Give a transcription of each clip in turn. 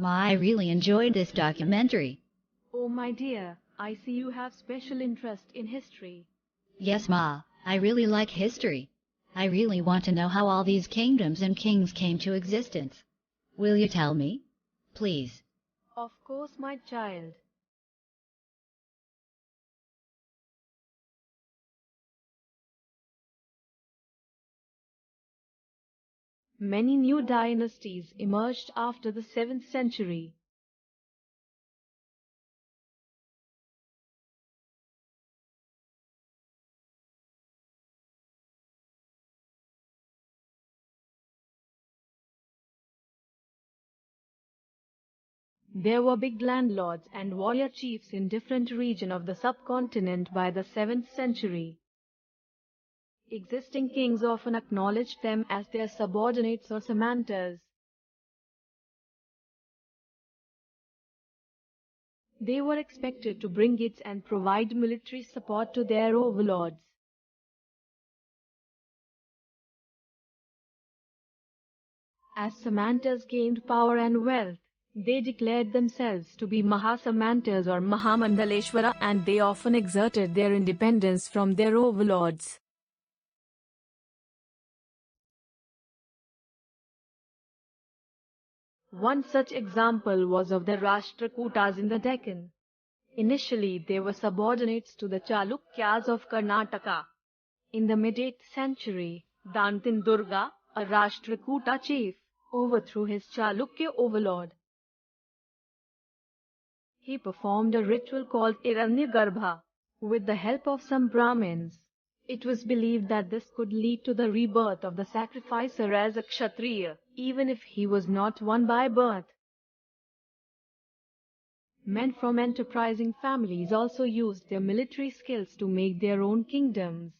Ma, I really enjoyed this documentary. Oh my dear, I see you have special interest in history. Yes, Ma, I really like history. I really want to know how all these kingdoms and kings came to existence. Will you tell me? Please. Of course, my child. Many new dynasties emerged after the 7th century. There were big landlords and warrior chiefs in different regions of the subcontinent by the 7th century. Existing kings often acknowledged them as their subordinates or samantas. They were expected to bring gifts and provide military support to their overlords. As samantas gained power and wealth, they declared themselves to be Mahasamantas or Mahamandaleshwara, and they often exerted their independence from their overlords. One such example was of the Rashtrakutas in the Deccan. Initially, they were subordinates to the Chalukyas of Karnataka. In the mid-8th century, Dantin Durga, a Rashtrakuta chief, overthrew his Chalukya overlord. He performed a ritual called Iranyagarbha with the help of some Brahmins. It was believed that this could lead to the rebirth of the sacrificer as a Kshatriya, even if he was not one by birth. Men from enterprising families also used their military skills to make their own kingdoms.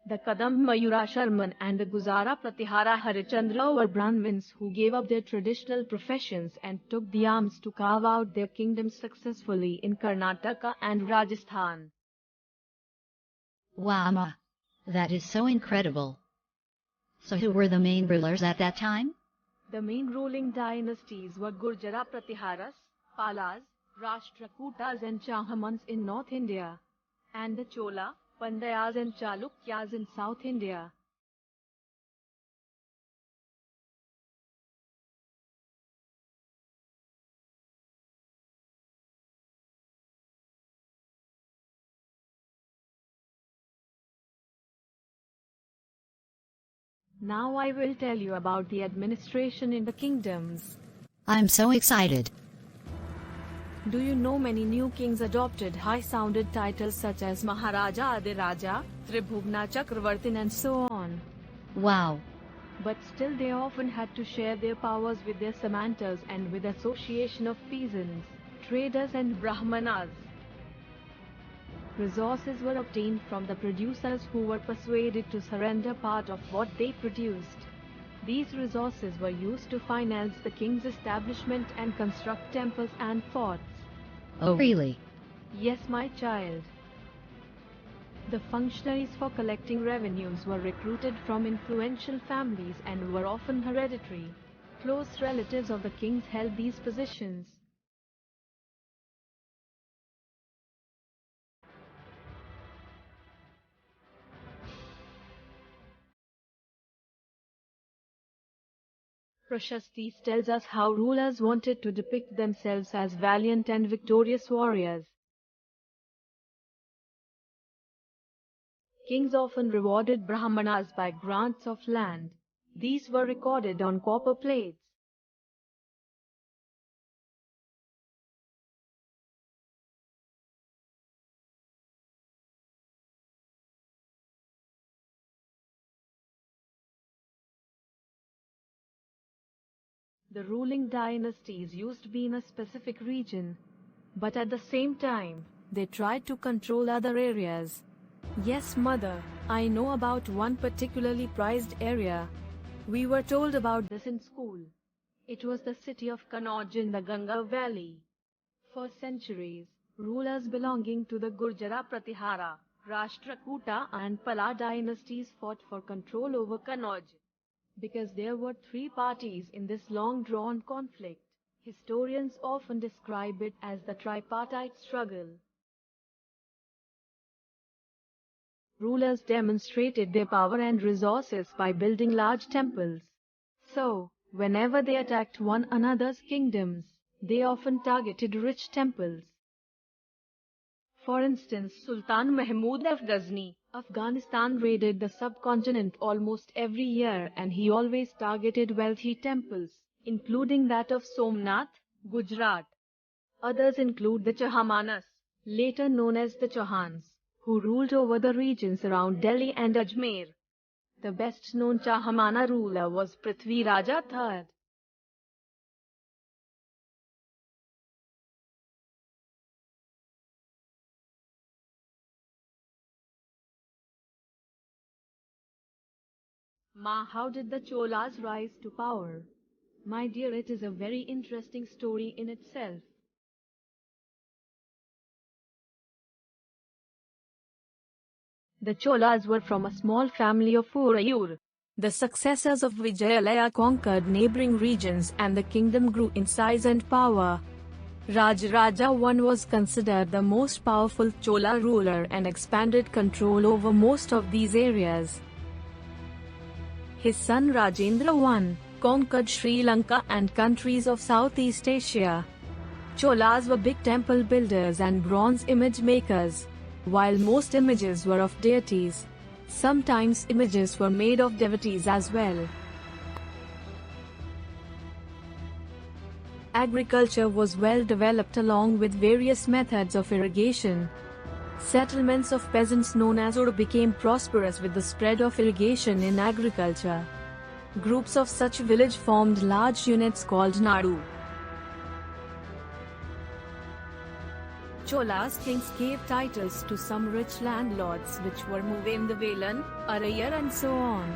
The Kadam Mayura Sharman and the Guzara Pratihara Harichandra were Brahmins who gave up their traditional professions and took the arms to carve out their kingdoms successfully in Karnataka and Rajasthan. Wow, Ma. That is so incredible. So who were the main rulers at that time? The main ruling dynasties were Gurjara Pratiharas, Palas, Rashtrakutas and Chahamans in North India, and the Chola, Pandyas and Chalukyas in South India. Now I will tell you about the administration in the kingdoms. I'm so excited. Do you know many new kings adopted high-sounded titles such as Maharaja Adiraja, Tribhugna Chakravartin and so on? Wow. But still they often had to share their powers with their samantas and with association of peasants, traders and brahmanas. Resources were obtained from the producers who were persuaded to surrender part of what they produced. These resources were used to finance the king's establishment and construct temples and forts. Oh, really? Yes, my child. The functionaries for collecting revenues were recruited from influential families and were often hereditary. Close relatives of the kings held these positions. Prashastis tells us how rulers wanted to depict themselves as valiant and victorious warriors. Kings often rewarded Brahmanas by grants of land. These were recorded on copper plates. The ruling dynasties used to be in a specific region, but at the same time, they tried to control other areas. Yes, mother, I know about one particularly prized area. We were told about this in school. It was the city of Kannauj in the Ganga Valley. For centuries, rulers belonging to the Gurjara Pratihara, Rashtrakuta and Pala dynasties fought for control over Kannauj. Because there were three parties in this long-drawn conflict, Historians often describe it as the tripartite struggle. Rulers demonstrated their power and resources by building large temples. So, whenever they attacked one another's kingdoms, they often targeted rich temples. For instance, Sultan Mahmud of Ghazni, Afghanistan raided the subcontinent almost every year, and he always targeted wealthy temples, including that of Somnath, Gujarat. Others include the Chahamanas, later known as the Chauhans, who ruled over the regions around Delhi and Ajmer. The best-known Chahamana ruler was Prithvi Raja III. Ma, how did the Cholas rise to power? My dear, it is a very interesting story in itself. The Cholas were from a small family of Urayur. The successors of Vijayalaya conquered neighboring regions and the kingdom grew in size and power. Rajaraja I was considered the most powerful Chola ruler and expanded control over most of these areas. His son Rajendra I conquered Sri Lanka and countries of Southeast Asia. Cholas were big temple builders and bronze image makers. While most images were of deities, sometimes images were made of devotees as well. Agriculture was well developed along with various methods of irrigation. Settlements of peasants known as Ur became prosperous with the spread of irrigation in agriculture. Groups of such village formed large units called Nadu. Cholas kings gave titles to some rich landlords which were Muvemdavelan, Arayar and so on.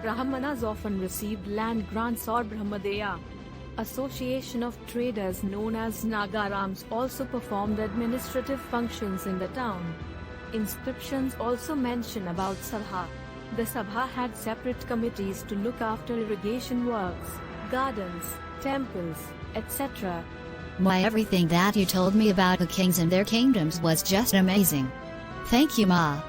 Brahmanas often received land grants or Brahmadeya. Association of traders known as Nagarams also performed administrative functions in the town. Inscriptions also mention about Sabha. The Sabha had separate committees to look after irrigation works, gardens, temples, etc. Why, everything that you told me about the kings and their kingdoms was just amazing. Thank you, Ma.